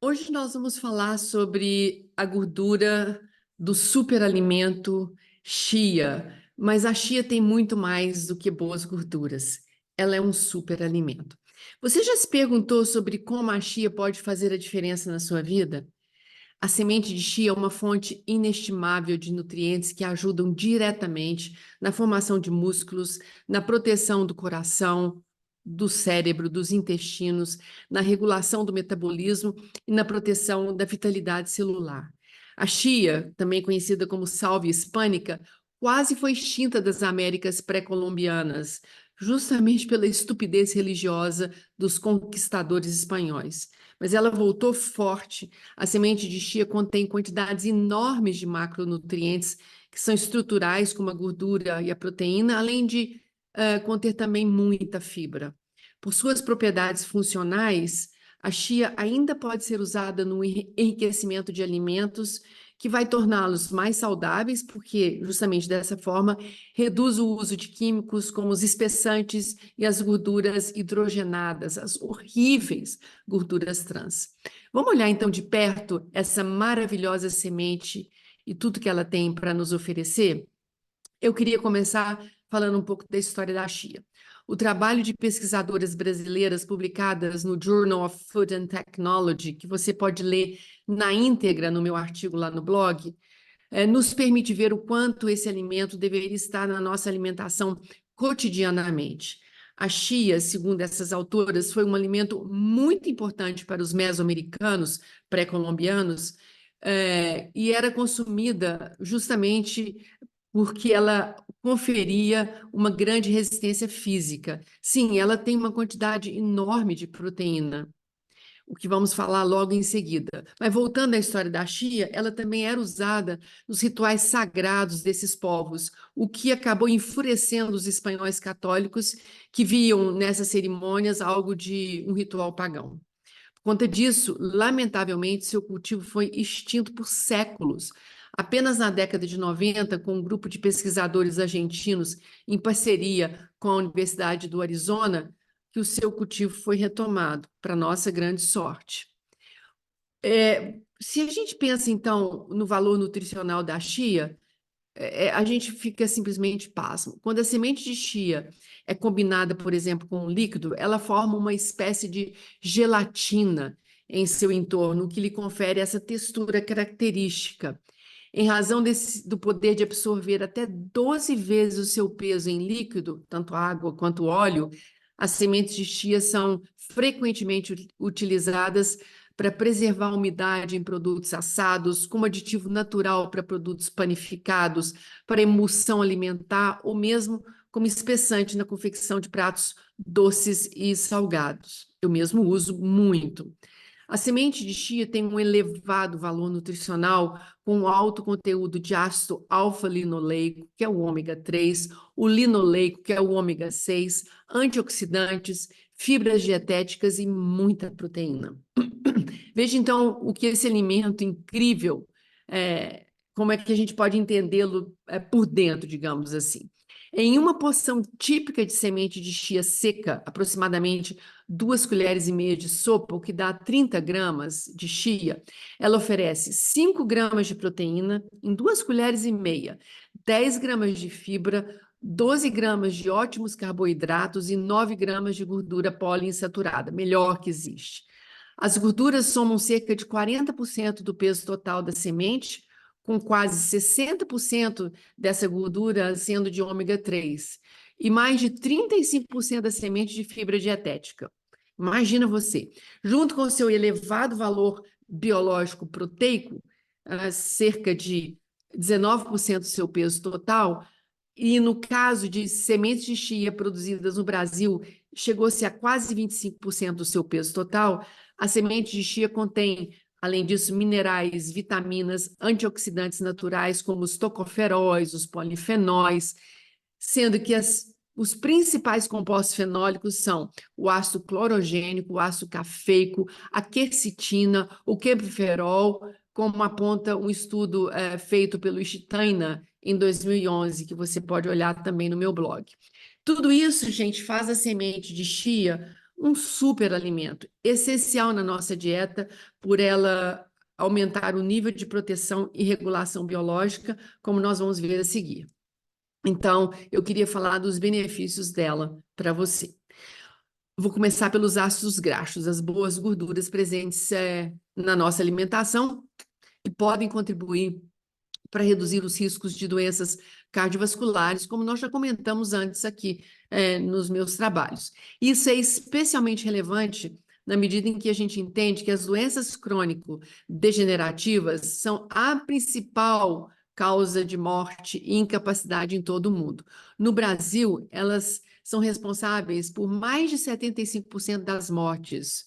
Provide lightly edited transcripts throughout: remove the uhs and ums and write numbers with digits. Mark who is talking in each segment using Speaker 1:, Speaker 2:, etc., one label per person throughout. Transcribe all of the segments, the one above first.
Speaker 1: Hoje nós vamos falar sobre a gordura do superalimento chia, mas a chia tem muito mais do que boas gorduras. Ela é um superalimento. Você já se perguntou sobre como a chia pode fazer a diferença na sua vida? A semente de chia é uma fonte inestimável de nutrientes que ajudam diretamente na formação de músculos, na proteção do coração, do cérebro, dos intestinos, na regulação do metabolismo e na proteção da vitalidade celular. A chia, também conhecida como sálvia hispânica, quase foi extinta das Américas pré-colombianas, justamente pela estupidez religiosa dos conquistadores espanhóis. Mas ela voltou forte. A semente de chia contém quantidades enormes de macronutrientes que são estruturais, como a gordura e a proteína, além de conter também muita fibra. Por suas propriedades funcionais, a chia ainda pode ser usada no enriquecimento de alimentos, que vai torná-los mais saudáveis, porque justamente dessa forma reduz o uso de químicos como os espessantes e as gorduras hidrogenadas, as horríveis gorduras trans. Vamos olhar então de perto essa maravilhosa semente e tudo que ela tem para nos oferecer? Eu queria começar falando um pouco da história da chia. O trabalho de pesquisadoras brasileiras publicadas no Journal of Food and Technology, que você pode ler na íntegra no meu artigo lá no blog, nos permite ver o quanto esse alimento deveria estar na nossa alimentação cotidianamente. A chia, segundo essas autoras, foi um alimento muito importante para os mesoamericanos pré-colombianos, e era consumida justamente porque ela conferia uma grande resistência física. Sim, ela tem uma quantidade enorme de proteína, o que vamos falar logo em seguida. Mas voltando à história da chia, ela também era usada nos rituais sagrados desses povos, o que acabou enfurecendo os espanhóis católicos que viam nessas cerimônias algo de um ritual pagão. Por conta disso, lamentavelmente, seu cultivo foi extinto por séculos. Apenas na década de 90, com um grupo de pesquisadores argentinos em parceria com a Universidade do Arizona, que o seu cultivo foi retomado, para nossa grande sorte. Se a gente pensa, então, no valor nutricional da chia, a gente fica simplesmente pasmo. Quando a semente de chia é combinada, por exemplo, com um líquido, ela forma uma espécie de gelatina em seu entorno, o que lhe confere essa textura característica. Em razão do poder de absorver até 12 vezes o seu peso em líquido, tanto água quanto óleo, as sementes de chia são frequentemente utilizadas para preservar a umidade em produtos assados, como aditivo natural para produtos panificados, para emulsão alimentar ou mesmo como espessante na confecção de pratos doces e salgados. Eu mesmo uso muito. A semente de chia tem um elevado valor nutricional, com um alto conteúdo de ácido alfa-linoleico, que é o ômega 3, o linoleico, que é o ômega 6, antioxidantes, fibras dietéticas e muita proteína. Veja então o que esse alimento incrível, como é que a gente pode entendê-lo por dentro, digamos assim. Em uma porção típica de semente de chia seca, aproximadamente 2 colheres e meia de sopa, o que dá 30 gramas de chia, ela oferece 5 gramas de proteína em 2 colheres e meia, 10 gramas de fibra, 12 gramas de ótimos carboidratos e 9 gramas de gordura poliinsaturada, melhor que existe. As gorduras somam cerca de 40% do peso total da semente, com quase 60% dessa gordura sendo de ômega 3 e mais de 35% da semente de fibra dietética. Imagina você, junto com o seu elevado valor biológico proteico, cerca de 19% do seu peso total, e no caso de sementes de chia produzidas no Brasil, chegou-se a quase 25% do seu peso total. A semente de chia contém, além disso, minerais, vitaminas, antioxidantes naturais, como os tocoferóis, os polifenóis, sendo que os principais compostos fenólicos são o ácido clorogênico, o ácido cafeico, a quercetina, o quercetinol, como aponta um estudo feito pelo Steiner em 2011, que você pode olhar também no meu blog. Tudo isso, gente, faz a semente de chia um superalimento, essencial na nossa dieta, por ela aumentar o nível de proteção e regulação biológica, como nós vamos ver a seguir. Então, eu queria falar dos benefícios dela para você. Vou começar pelos ácidos graxos, as boas gorduras presentes na nossa alimentação, que podem contribuir para reduzir os riscos de doenças cardiovasculares, como nós já comentamos antes aqui nos meus trabalhos. Isso é especialmente relevante na medida em que a gente entende que as doenças crônico-degenerativas são a principal causa de morte e incapacidade em todo o mundo. No Brasil, elas são responsáveis por mais de 75% das mortes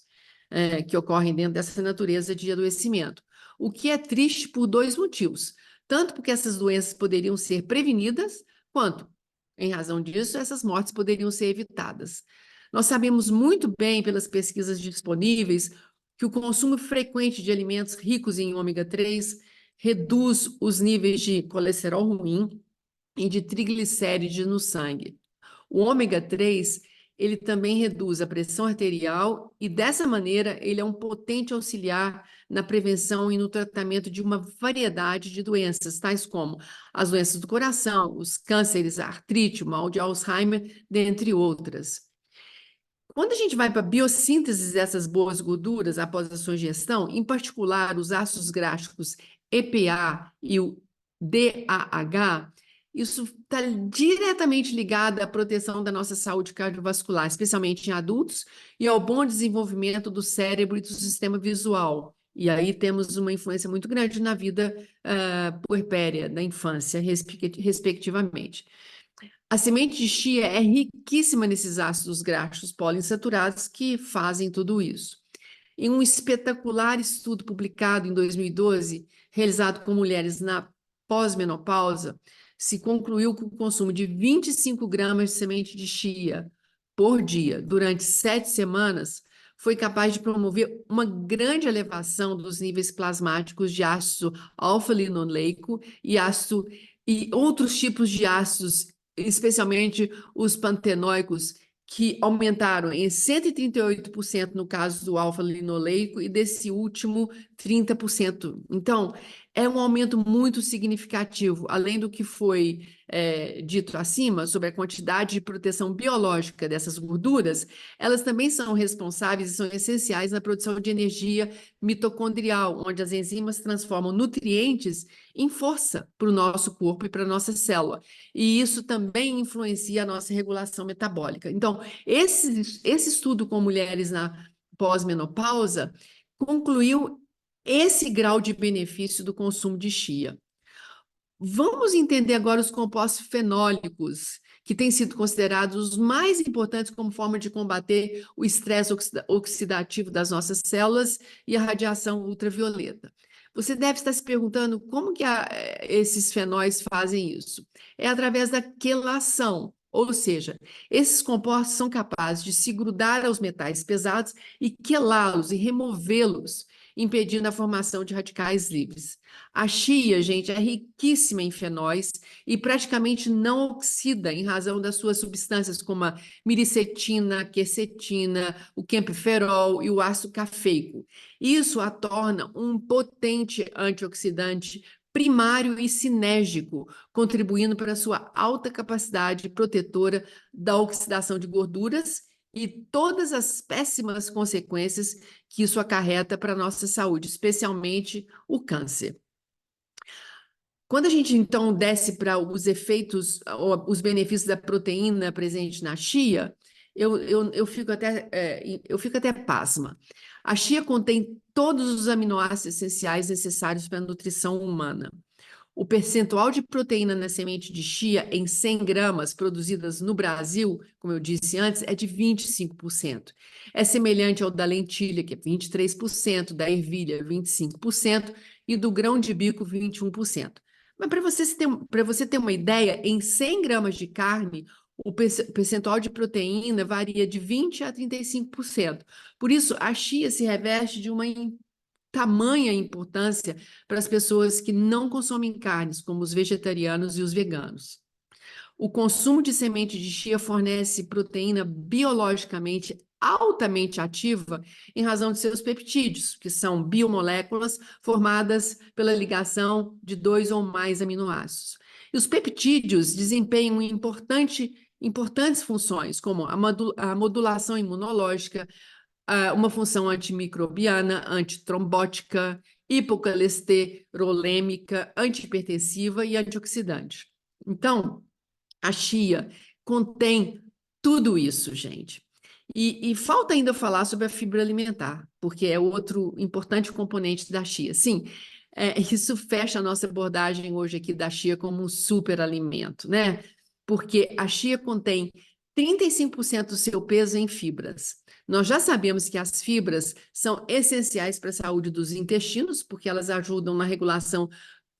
Speaker 1: que ocorrem dentro dessa natureza de adoecimento, o que é triste por dois motivos. Tanto porque essas doenças poderiam ser prevenidas, quanto, em razão disso, essas mortes poderiam ser evitadas. Nós sabemos muito bem, pelas pesquisas disponíveis, que o consumo frequente de alimentos ricos em ômega 3 reduz os níveis de colesterol ruim e de triglicérides no sangue. O ômega 3, ele também reduz a pressão arterial e, dessa maneira, ele é um potente auxiliar na prevenção e no tratamento de uma variedade de doenças, tais como as doenças do coração, os cânceres, a artrite, o mal de Alzheimer, dentre outras. Quando a gente vai para a biossíntese dessas boas gorduras após a sua ingestão, em particular os ácidos graxos EPA e o DAH, isso está diretamente ligado à proteção da nossa saúde cardiovascular, especialmente em adultos, e ao bom desenvolvimento do cérebro e do sistema visual. E aí temos uma influência muito grande na vida puerpéria, da infância, respectivamente. A semente de chia é riquíssima nesses ácidos graxos poliinsaturados que fazem tudo isso. Em um espetacular estudo publicado em 2012, realizado com mulheres na pós-menopausa, se concluiu que o consumo de 25 gramas de semente de chia por dia durante 7 semanas foi capaz de promover uma grande elevação dos níveis plasmáticos de ácido alfa-linoleico e outros tipos de ácidos, especialmente os pantenoicos, que aumentaram em 138% no caso do alfa-linoleico e desse último 30%. Então, é um aumento muito significativo, além do que foi dito acima sobre a quantidade de proteção biológica dessas gorduras, elas também são responsáveis e são essenciais na produção de energia mitocondrial, onde as enzimas transformam nutrientes em força para o nosso corpo e para a nossa célula. E isso também influencia a nossa regulação metabólica. Então, esse estudo com mulheres na pós-menopausa concluiu esse grau de benefício do consumo de chia. Vamos entender agora os compostos fenólicos, que têm sido considerados os mais importantes como forma de combater o estresse oxidativo das nossas células e a radiação ultravioleta. Você deve estar se perguntando como que esses fenóis fazem isso. É através da quelação, ou seja, esses compostos são capazes de se grudar aos metais pesados e quelá-los e removê-los, impedindo a formação de radicais livres. A chia, gente, é riquíssima em fenóis e praticamente não oxida em razão das suas substâncias como a miricetina, quercetina, o campiferol e o ácido cafeico. Isso a torna um potente antioxidante primário e sinérgico, contribuindo para a sua alta capacidade protetora da oxidação de gorduras e todas as péssimas consequências que isso acarreta para a nossa saúde, especialmente o câncer. Quando a gente, então, desce para os efeitos, os benefícios da proteína presente na chia, eu fico até pasma. A chia contém todos os aminoácidos essenciais necessários para a nutrição humana. O percentual de proteína na semente de chia em 100 gramas produzidas no Brasil, como eu disse antes, é de 25%. É semelhante ao da lentilha, que é 23%, da ervilha, 25%, e do grão de bico, 21%. Mas para você ter uma ideia, em 100 gramas de carne, o percentual de proteína varia de 20% a 35%. Por isso, a chia se reveste de uma tamanha importância para as pessoas que não consomem carnes, como os vegetarianos e os veganos. O consumo de semente de chia fornece proteína biologicamente altamente ativa em razão de seus peptídeos, que são biomoléculas formadas pela ligação de 2 ou mais aminoácidos. E os peptídeos desempenham importantes funções, como a modulação imunológica, uma função antimicrobiana, antitrombótica, hipocolesterolêmica, antihipertensiva e antioxidante. Então, a chia contém tudo isso, gente. E falta ainda falar sobre a fibra alimentar, porque é outro importante componente da chia. Sim, isso fecha a nossa abordagem hoje aqui da chia como um superalimento, né? Porque a chia contém 35% do seu peso em fibras. Nós já sabemos que as fibras são essenciais para a saúde dos intestinos, porque elas ajudam na regulação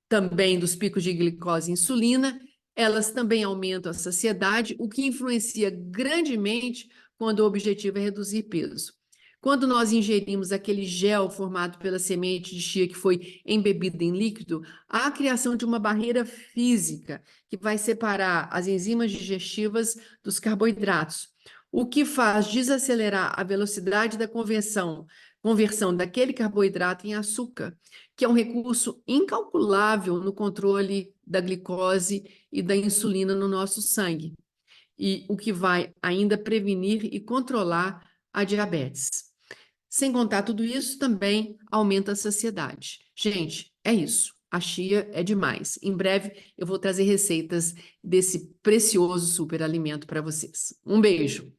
Speaker 1: também dos picos de glicose e insulina. Elas também aumentam a saciedade, o que influencia grandemente quando o objetivo é reduzir peso. Quando nós ingerimos aquele gel formado pela semente de chia que foi embebida em líquido, há a criação de uma barreira física que vai separar as enzimas digestivas dos carboidratos, o que faz desacelerar a velocidade da conversão daquele carboidrato em açúcar, que é um recurso incalculável no controle da glicose e da insulina no nosso sangue, e o que vai ainda prevenir e controlar a diabetes. Sem contar tudo isso, também aumenta a saciedade. Gente, é isso. A chia é demais. Em breve eu vou trazer receitas desse precioso superalimento para vocês. Um beijo!